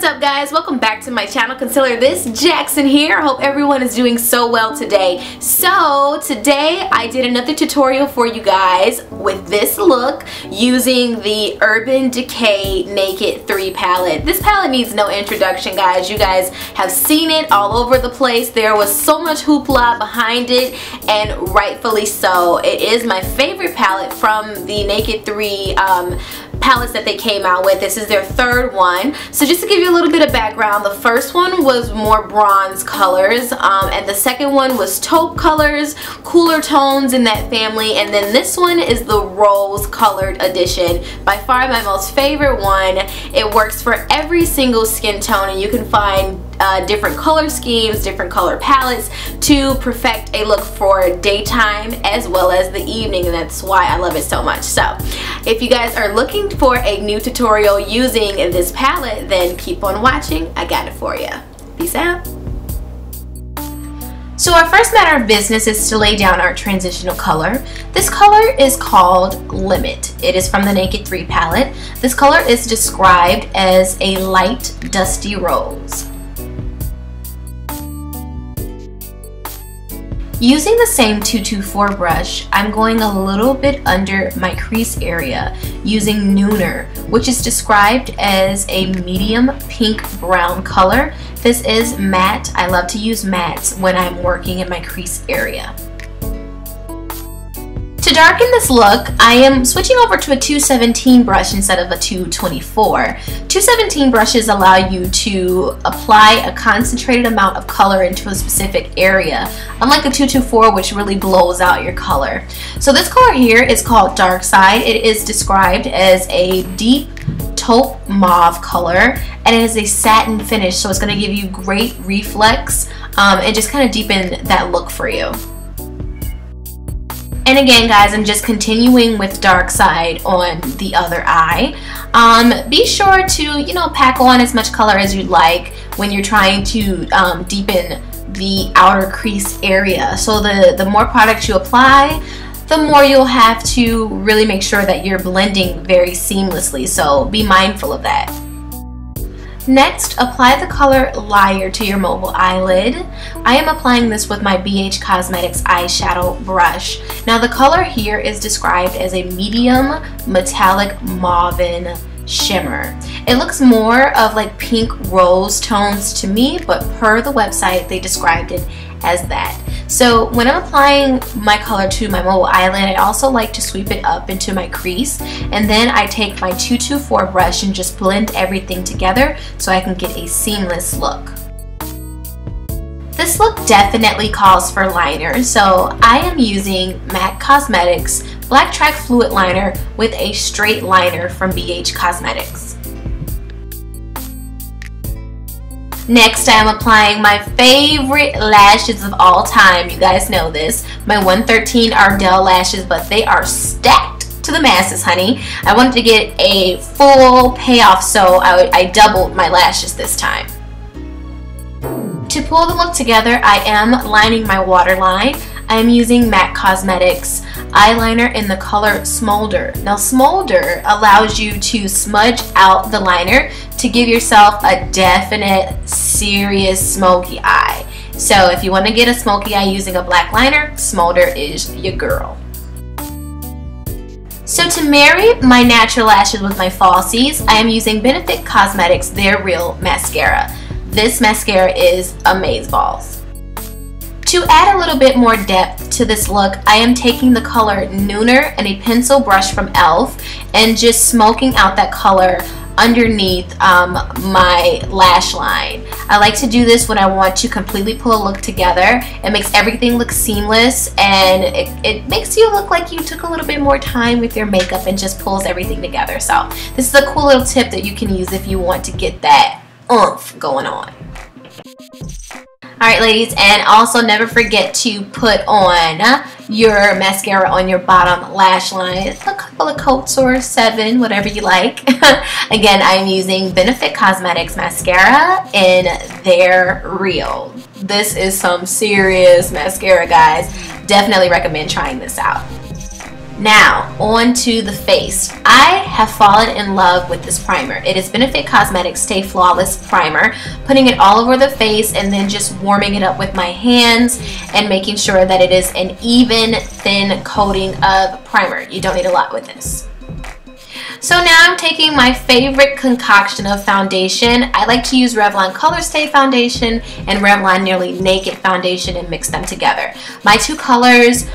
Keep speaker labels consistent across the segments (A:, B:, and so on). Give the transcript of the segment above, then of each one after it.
A: What's up guys, welcome back to my channel. Concealer this, Jackson here. I hope everyone is doing so well today. So today I did another tutorial for you guys with this look using the Urban Decay Naked 3 palette. This palette needs no introduction guys. You guys have seen it all over the place. There was so much hoopla behind it, and rightfully so. It is my favorite palette from the Naked 3 palettes that they came out with. This is their third one. So just to give you a little bit of background, the first one was more bronze colors, and the second one was taupe colors, cooler tones in that family, and then this one is the rose colored edition. By far my most favorite one. It works for every single skin tone, and you can find different color schemes, different color palettes to perfect a look for daytime as well as the evening, and that's why I love it so much. So if you guys are looking for a new tutorial using this palette, then keep on watching. I got it for you. Peace out. So our first matter of business is to lay down our transitional color. This color is called Limit. It is from the Naked 3 palette. This color is described as a light dusty rose. Using the same 224 brush, I'm going a little bit under my crease area using Nooner, which is described as a medium pink brown color. This is matte. I love to use mattes when I'm working in my crease area. To darken this look, I am switching over to a 217 brush instead of a 224. 217 brushes allow you to apply a concentrated amount of color into a specific area, unlike a 224, which really blows out your color. So this color here is called Dark Side. It is described as a deep taupe mauve color, and it is a satin finish, so it's going to give you great reflex and just kind of deepen that look for you. And again guys, I'm just continuing with Dark Side on the other eye. Be sure to, pack on as much color as you'd like when you're trying to deepen the outer crease area. So the more product you apply, the more you'll have to really make sure that you're blending very seamlessly. So be mindful of that. Next, apply the color Liar to your mobile eyelid. I am applying this with my BH Cosmetics eyeshadow brush. Now the color here is described as a medium metallic mauvin shimmer. It looks more of like pink rose tones to me, but per the website they described it as that. So when I'm applying my color to my mobile eyelid, I also like to sweep it up into my crease, and then I take my 224 brush and just blend everything together so I can get a seamless look. This look definitely calls for liner, so I am using MAC Cosmetics BlackTrack Fluid Liner with a straight liner from BH Cosmetics. Next, I am applying my favorite lashes of all time. You guys know this, my 113 Ardel lashes, but they are stacked to the masses, honey. I wanted to get a full payoff, so I doubled my lashes this time. To pull the look together, I am lining my waterline. I am using MAC Cosmetics eyeliner in the color Smolder. Now Smolder allows you to smudge out the liner to give yourself a definite serious smoky eye. So if you want to get a smoky eye using a black liner, Smolder is your girl. So to marry my natural lashes with my falsies, I am using Benefit Cosmetics Their Real Mascara. This mascara is amazeballs. To add a little bit more depth to this look, I am taking the color Nooner and a pencil brush from e.l.f. and just smoking out that color underneath my lash line. I like to do this when I want to completely pull a look together. It makes everything look seamless, and it makes you look like you took a little bit more time with your makeup and just pulls everything together. So this is a cool little tip that you can use if you want to get that oomph going on. Alright ladies, and also never forget to put on your mascara on your bottom lash line. A couple of coats or 7, whatever you like. Again, I'm using Benefit Cosmetics mascara in Their Real. This is some serious mascara, guys. Definitely recommend trying this out. Now, on to the face. I have fallen in love with this primer. It is Benefit Cosmetics Stay Flawless Primer. Putting it all over the face and then just warming it up with my hands and making sure that it is an even, thin coating of primer. You don't need a lot with this. So now I'm taking my favorite concoction of foundation. I like to use Revlon Color Stay Foundation and Revlon Nearly Naked Foundation and mix them together. My two colors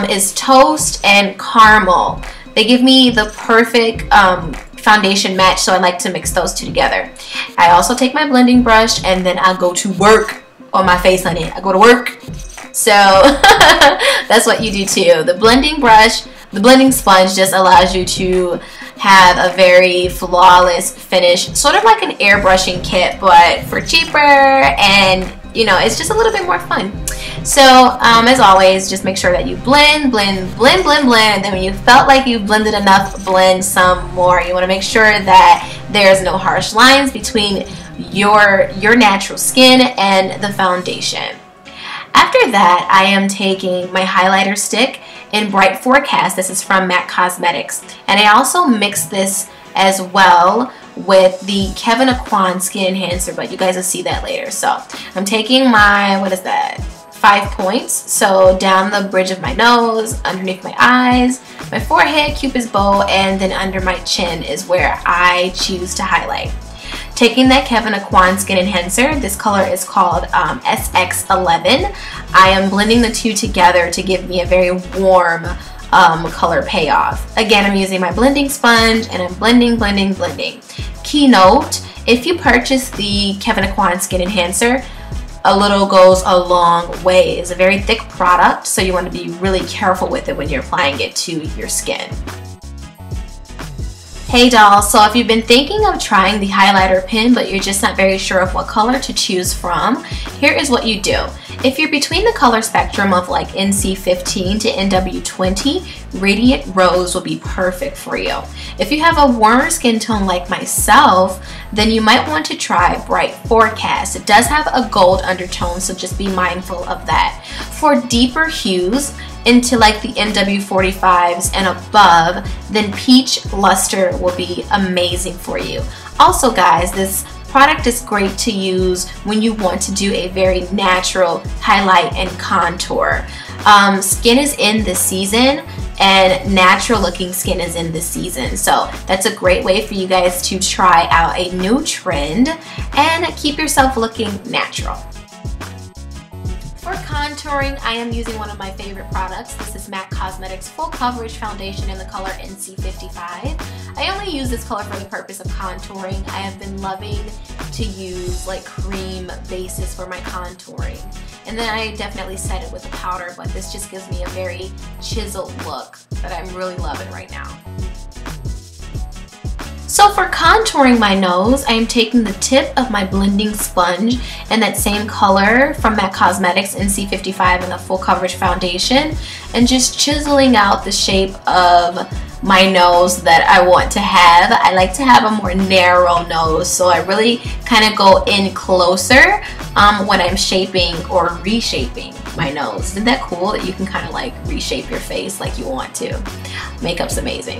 A: is Toast and Caramel. They give me the perfect foundation match, so I like to mix those two together. I also take my blending brush and then I go to work on my face, honey. I go to work. So that's what you do too. The blending brush, the blending sponge just allows you to have a very flawless finish, sort of like an airbrushing kit, but for cheaper, and you know, it's just a little bit more fun. So as always, just make sure that you blend, blend, blend, blend, blend. Then when you felt like you blended enough, blend some more. You want to make sure that there's no harsh lines between your natural skin and the foundation. After that, I am taking my highlighter stick in Bright Forecast. This is from MAC Cosmetics. And I also mix this as well with the Aucoin Skin Enhancer, but you guys will see that later. So I'm taking my, what is that, 5 points. So down the bridge of my nose, underneath my eyes, my forehead, Cupid's bow, and then under my chin is where I choose to highlight. Taking that Aucoin Skin Enhancer, this color is called SX11. I am blending the two together to give me a very warm color payoff. Again, I'm using my blending sponge and I'm blending, blending, blending. Keynote, if you purchase the Aucoin Skin Enhancer, a little goes a long way. It's a very thick product, so you want to be really careful with it when you're applying it to your skin. Hey dolls, so if you've been thinking of trying the highlighter pen but you're just not very sure of what color to choose from, here is what you do. If you're between the color spectrum of like NC15 to NW20, Radiant Rose will be perfect for you. If you have a warmer skin tone like myself, then you might want to try Bright Forecast. It does have a gold undertone, so just be mindful of that. For deeper hues, into like the NW45s and above, then Peach Luster will be amazing for you. Also guys, this product is great to use when you want to do a very natural highlight and contour. Skin is in the season and natural looking skin is in the season, so that's a great way for you guys to try out a new trend and keep yourself looking natural. For contouring, I am using one of my favorite products. This is MAC Cosmetics Full Coverage Foundation in the color NC55. I only use this color for the purpose of contouring. I have been loving to use like cream bases for my contouring. And then I definitely set it with a powder, but this just gives me a very chiseled look that I'm really loving right now. So for contouring my nose, I am taking the tip of my blending sponge in that same color from MAC Cosmetics NC55 in the Full Coverage Foundation and just chiseling out the shape of my nose that I want to have. I like to have a more narrow nose, so I really kind of go in closer when I'm shaping or reshaping my nose. Isn't that cool that you can kind of like reshape your face like you want to? Makeup's amazing.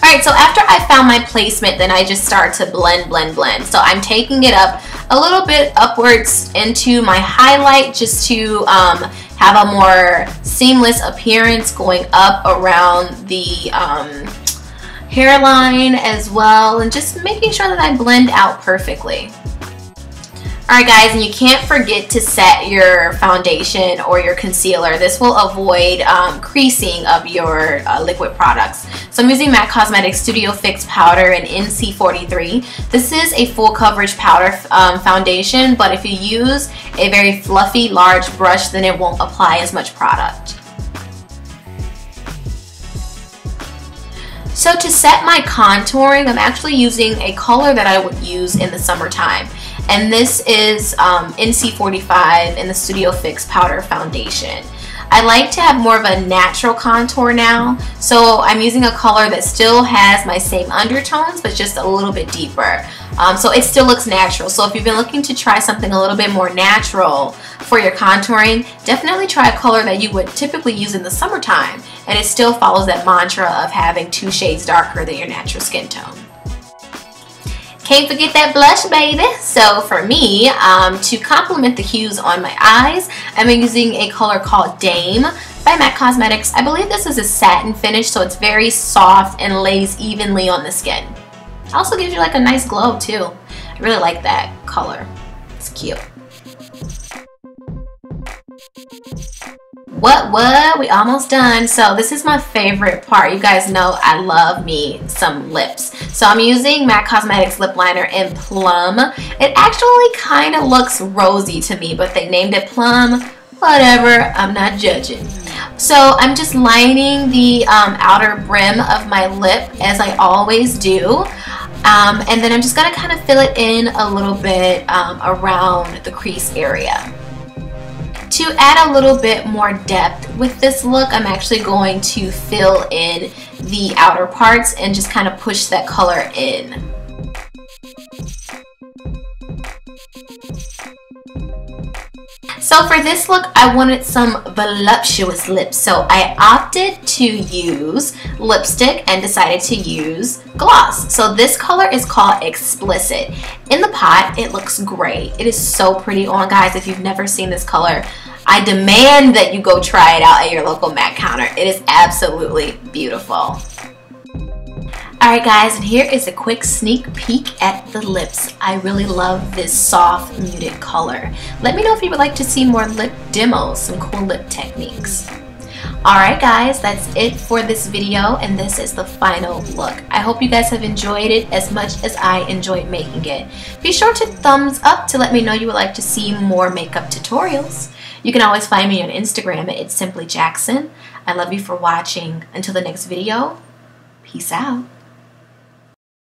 A: Alright, so after I found my placement, then I just start to blend, blend, blend. So I'm taking it up a little bit upwards into my highlight just to have a more seamless appearance going up around the hairline as well, and just making sure that I blend out perfectly. Alright guys, and you can't forget to set your foundation or your concealer. This will avoid creasing of your liquid products. So I'm using MAC Cosmetics Studio Fix Powder in NC43. This is a full coverage powder foundation, but if you use a very fluffy large brush, then it won't apply as much product. So to set my contouring, I'm actually using a color that I would use in the summertime. And this is NC45 in the Studio Fix Powder Foundation. I like to have more of a natural contour now, so I'm using a color that still has my same undertones, but just a little bit deeper. So it still looks natural. So if you've been looking to try something a little bit more natural for your contouring, definitely try a color that you would typically use in the summertime, and it still follows that mantra of having 2 shades darker than your natural skin tone. Can't forget that blush, baby. So for me, to complement the hues on my eyes, I'm using a color called Dame by MAC Cosmetics. I believe this is a satin finish, so it's very soft and lays evenly on the skin. Also gives you like a nice glow too. I really like that color. It's cute. What? We almost done. So this is my favorite part. You guys know I love me some lips. So I'm using MAC Cosmetics lip liner in Plum. It actually kind of looks rosy to me, but they named it Plum. Whatever, I'm not judging. So I'm just lining the outer brim of my lip as I always do. And then I'm just going to kind of fill it in a little bit around the crease area. To add a little bit more depth with this look, I'm actually going to fill in the outer parts and just kind of push that color in. So for this look, I wanted some voluptuous lips, so I opted to use lipstick and decided to use gloss. So this color is called Explicit. In the pot, it looks great. It is so pretty on, guys. If you've never seen this color, I demand that you go try it out at your local MAC counter. It is absolutely beautiful. Alright guys, and here is a quick sneak peek at the lips. I really love this soft, muted color. Let me know if you would like to see more lip demos, some cool lip techniques. Alright guys, that's it for this video, and this is the final look. I hope you guys have enjoyed it as much as I enjoyed making it. Be sure to thumbs up to let me know you would like to see more makeup tutorials. You can always find me on Instagram at It's Simply Jackson. I love you for watching. Until the next video, peace out.